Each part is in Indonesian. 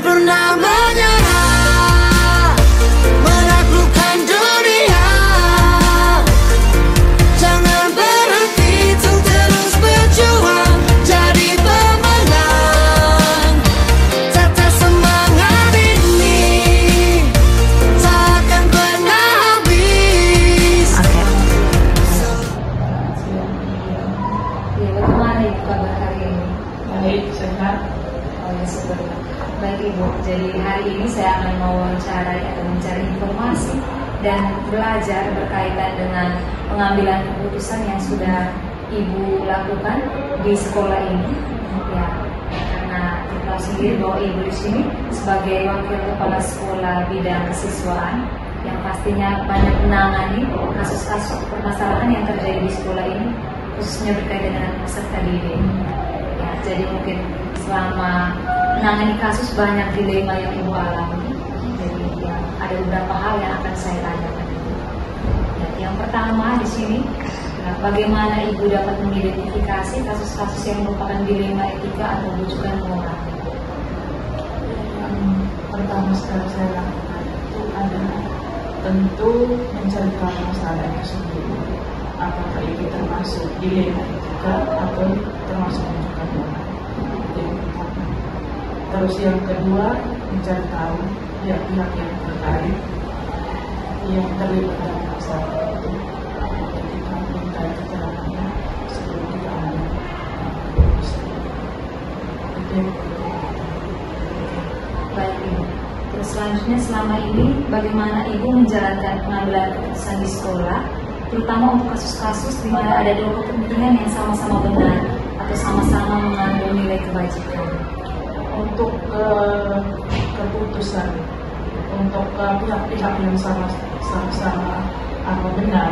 pernah menyerah, menaklukkan dunia. Jangan berhenti untuk terus berjuang, jadi pemenang. Tetap semangat ini takkan pernah habis. Ya, bagaimana Ibu kabar hari ini? Baik, sehat. Oh ya, syukurlah. Baik Ibu, jadi hari ini saya akan mewawancarai atau mencari informasi dan belajar berkaitan dengan pengambilan keputusan yang sudah Ibu lakukan di sekolah ini. Ya, karena kita tahu sendiri bahwa Ibu di sini sebagai wakil kepala sekolah bidang kesiswaan yang pastinya banyak menangani kasus-kasus permasalahan yang terjadi di sekolah ini, khususnya berkaitan dengan peserta didik. Ya, jadi mungkin selama menangani kasus banyak dilema yang Ibu alami. Jadi ya, ada beberapa hal yang akan saya tanyakan. Ya, yang pertama di sini, bagaimana Ibu dapat mengidentifikasi kasus-kasus yang merupakan dilema etika atau rujukan moral? Yang pertama sekali saya lakukan itu adalah tentu mencari tahu masalah itu sendiri. Apakah itu termasuk dilema etika atau termasuk rujukan moral? Terus yang kedua, mencari tahu pihak-pihak yang terkait yang terlibat dalam masalah itu. Kita minta keterangannya sebelum kita ambil keputusan. Oke. Baik Ibu. Terus selanjutnya, selama ini bagaimana Ibu menjalankan pengambilan keputusan di sekolah, terutama untuk kasus-kasus di mana ada dua kepentingan yang sama-sama benar atau sama-sama mengandung nilai kebajikan? Untuk keputusan untuk pihak-pihak yang sama-sama benar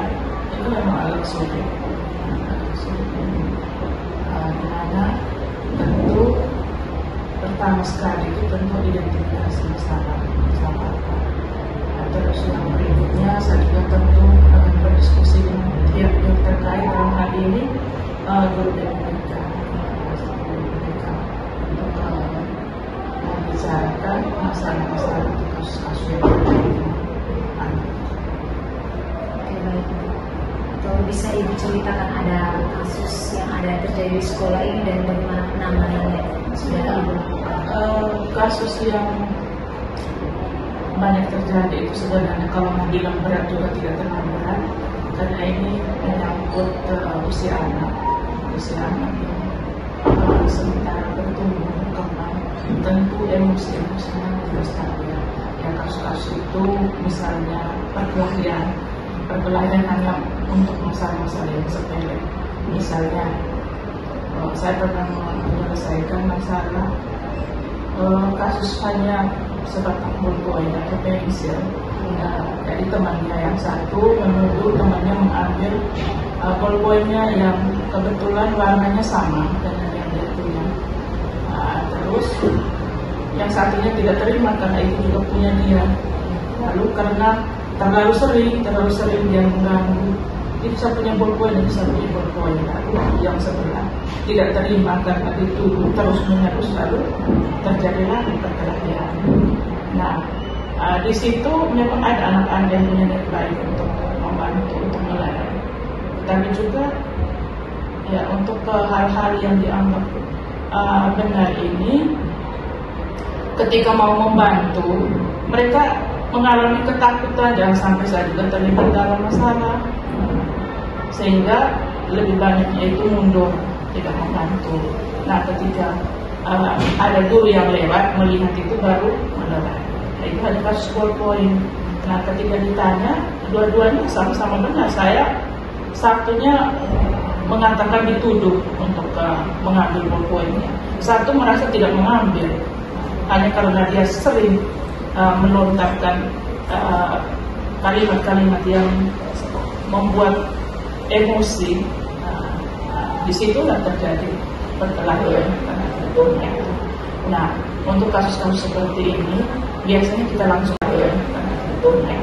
itu memang agak sulit. Di mana tentu pertama sekali itu tentu identifikasi masalah apa. Terus yang berikutnya saya juga tentu akan berdiskusi dengan pihak yang terkait dalam hal ini guru dan mereka membicarakan masalah-masalah itu kasus-kasus yang terjadi. Oke, baik. Atau bisa Ibu ceritakan ada kasus yang ada terjadi di sekolah ini dan bagaimana penanganannya sudah Ibu? Kasus yang banyak terjadi itu sebenarnya kalau mau bilang berat juga tidak terlalu berat, karena ini menyangkut usia anak yang sementara bertumbuh berkembang, tentu emosi-emosinya tidak stabil. Ya, kasus-kasus itu misalnya perkelahian hanya untuk masalah-masalah yang sepele. Misalnya saya pernah menyelesaikan masalah kasus hanya sebatang ballpoint atau pensil. Jadi temannya yang satu menuduh temannya mengambil ballpointnya yang kebetulan warnanya sama dengan yang dia punya. Terus yang satunya tidak terima karena itu juga punya dia. Lalu karena terlalu sering dia mengganggu, itu saya punya ballpoint dan saya punya ballpoint. Lalu yang sebelah tidak terima karena itu terus menerus, lalu terjadilah perkelahian. Nah, di situ memang ada anak-anak yang punya niat baik untuk membantu, untuk melayani. Tapi juga ya untuk hal-hal yang dianggap benar ini, ketika mau membantu, mereka mengalami ketakutan jangan sampai saya juga terlibat dalam masalah, sehingga lebih banyaknya itu mundur, tidak membantu. Nah, ketika ada guru yang lewat melihat itu baru melerai. Nah, itu ada kasus ballpoint. Nah, ketika ditanya, dua-duanya sama-sama benar. Saya satunya mengatakan dituduh untuk mengambil ballpointnya. Satu merasa tidak mengambil, hanya karena dia sering melontarkan kalimat-kalimat yang membuat emosi. Di situlah terjadi perkelahian karena tentunya. Nah, untuk kasus-kasus seperti ini biasanya kita langsung karena tentunya.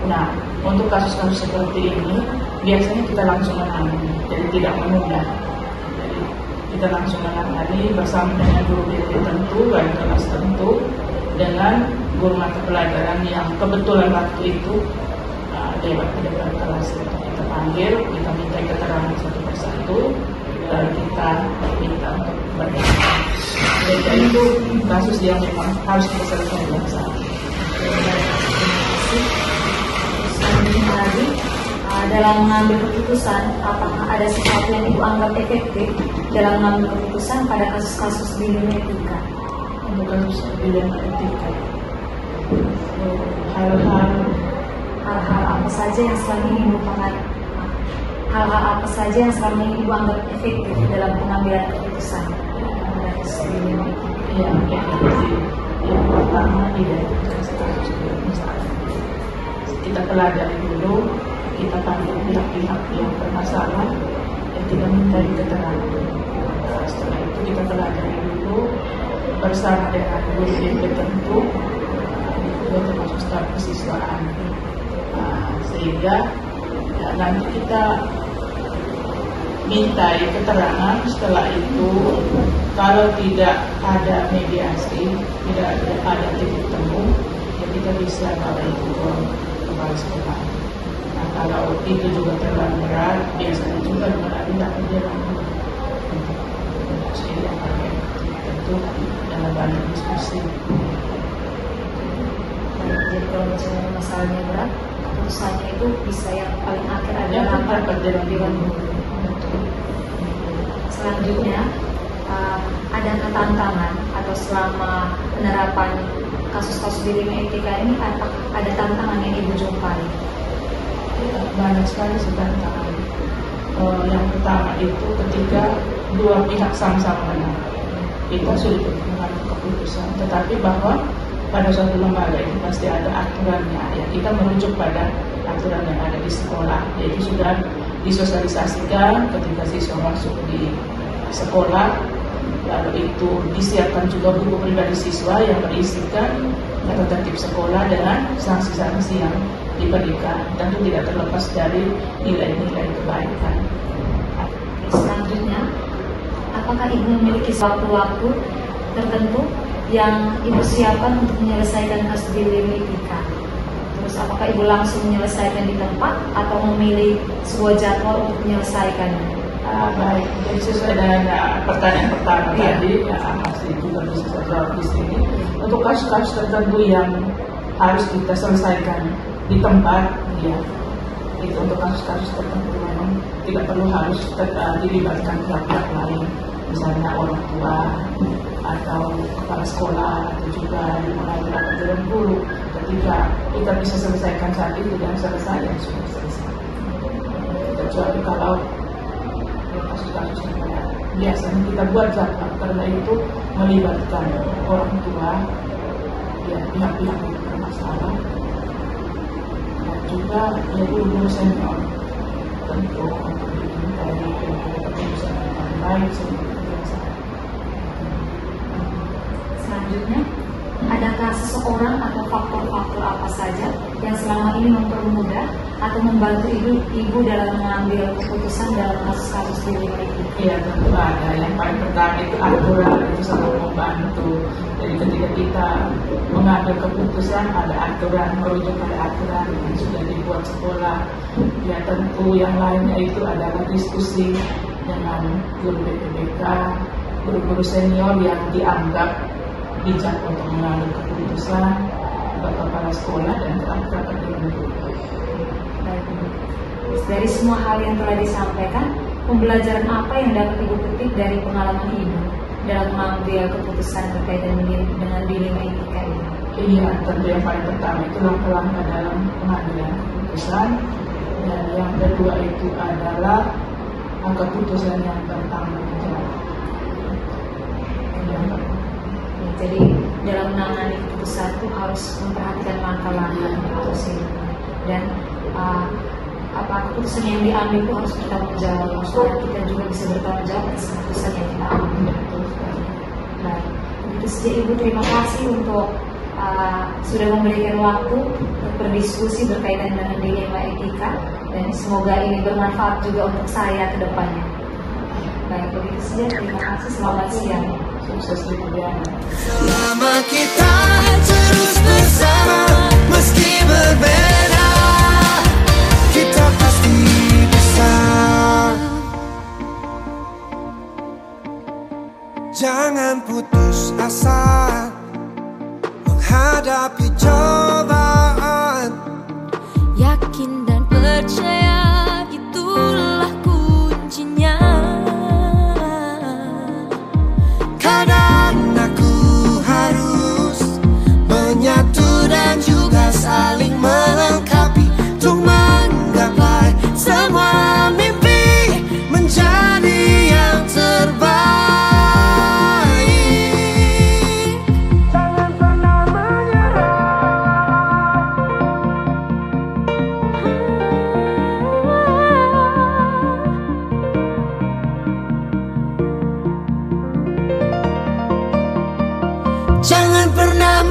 Nah, untuk kasus-kasus seperti ini biasanya kita langsung menangani, jadi tidak menunda. Jadi kita langsung menangani bersama dengan guru BK tentu, wali kelas tentu, dengan guru mata pelajaran yang kebetulan waktu itu lewat pada kelas. Kita panggil, kita minta keterangan satu persatu, lalu kita minta untuk berdasar. Jadi itu kasus yang memang harus kita selesaikan saat ini. Lagi dalam mengambil keputusan, apakah ada sesuatu yang Ibu anggap efektif dalam mengambil keputusan pada kasus-kasus dilema etika? Untuk kasus dilema etika, hal-hal apa saja yang selama ini merupakan hal-hal apa saja yang selama ini Ibu anggap efektif dalam pengambilan keputusan pada kasus dilema etika? yang pertama identitas kasus misalnya. Kita pelajari dulu, kita panggil pihak-pihak yang bermasalah dan kita minta keterangan. Setelah itu kita pelajari dulu bersama dengan guru yang tertentu, itu termasuk staf kesiswaan, sehingga nanti kita minta keterangan. Setelah itu kalau tidak ada mediasi, tidak ada titik temu, ya kita bisa bawa itu ke kepala sekolah. Nah, kalau itu juga terlalu berat, biasanya juga melalui penjelasan untuk yang pakai tentu dalam banyak diskusi. Jadi kalau misalnya masalahnya berat, keputusannya itu bisa yang paling akhir adalah rapat dewan guru. Selanjutnya, ada tantangan atau selama penerapan kasus-kasus dilema etika ini, apakah ada tantangan yang Ibu jumpai? Banyak sekali tantangan. Yang pertama itu ketika dua pihak sama-sama benar, kita sulit untuk mengambil keputusan. Tetapi bahwa pada suatu lembaga itu pasti ada aturannya. Ya, kita merujuk pada aturan yang ada di sekolah, yaitu sudah disosialisasikan ketika siswa masuk di sekolah. Lalu itu disiapkan juga buku pribadi siswa yang berisikan tata tertib sekolah dengan sanksi-sanksi yang diberikan, tentu tidak terlepas dari nilai-nilai kebaikan. Selanjutnya, apakah Ibu memiliki waktu-waktu tertentu yang Ibu siapkan untuk menyelesaikan kasus dilema etika? Terus apakah Ibu langsung menyelesaikan di tempat atau memilih sebuah jadwal untuk menyelesaikannya? Baik, jadi sesuai dengan pertanyaan pertama tadi, masih juga bisa saya jawab di sini. Untuk kasus-kasus tertentu yang harus kita selesaikan di tempat, ya, itu untuk kasus-kasus tertentu memang tidak perlu harus dilibatkan pihak-pihak lain, misalnya orang tua atau kepala sekolah atau juga dimulai rapat dewan guru. Ketika kita bisa selesaikan saat itu dan selesai, yang sudah selesai. Kecuali kalau kasus-kasus yang biasanya kita buat jadwal, karena itu melibatkan orang tua, ya, pihak-pihak yang bermasalah, dan juga ya guru senior, tentu untuk dimintai keputusan yang baik seperti biasa. Selanjutnya, adakah seseorang atau faktor-faktor apa saja yang selama ini mempermudah atau membantu ibu dalam mengambil keputusan dalam kasus-kasus dilema etika? Iya, tentu ada. Yang paling pertama itu aturan, itu sangat membantu. Jadi ketika kita mengambil keputusan, ada aturan, merujuk pada aturan yang sudah dibuat sekolah. Ya, tentu yang lainnya itu adalah diskusi dengan guru BPBK, guru-guru senior yang dianggap bijak untuk mengambil keputusan, kepala sekolah dan rapat dewan guru. Dari semua hal yang telah disampaikan, pembelajaran apa yang dapat Ibu petik dari pengalaman Ibu dalam mengambil keputusan berkaitan dengan dilema etika ini? Iya, tentu yang paling pertama itu langkah-langkah dalam pengambilan keputusan, dan yang kedua itu adalah keputusan yang bertanggung jawab. Jadi dalam menangani keputusan itu harus memperhatikan langkah-langkah dan keputusan yang diambil itu harus bertanggung jawab, supaya kita juga bisa bertanggung jawab atas keputusan yang kita ambil. Nah, begitu saja Ibu, terima kasih untuk sudah memberikan waktu untuk berdiskusi berkaitan dengan dilema etika, dan semoga ini bermanfaat juga untuk saya ke depannya. Baik, begitu saja, terima kasih, selamat siang. Sukses di kemudian. Selama kita menghadapi cobaan. Yakin dan percaya, itulah kuncinya. Kadang aku harus menyatu dan juga saling melengkapi untuk menggapai semua mimpi menjadi yang terbaik. Jangan pernah menyerah. Jangan pernah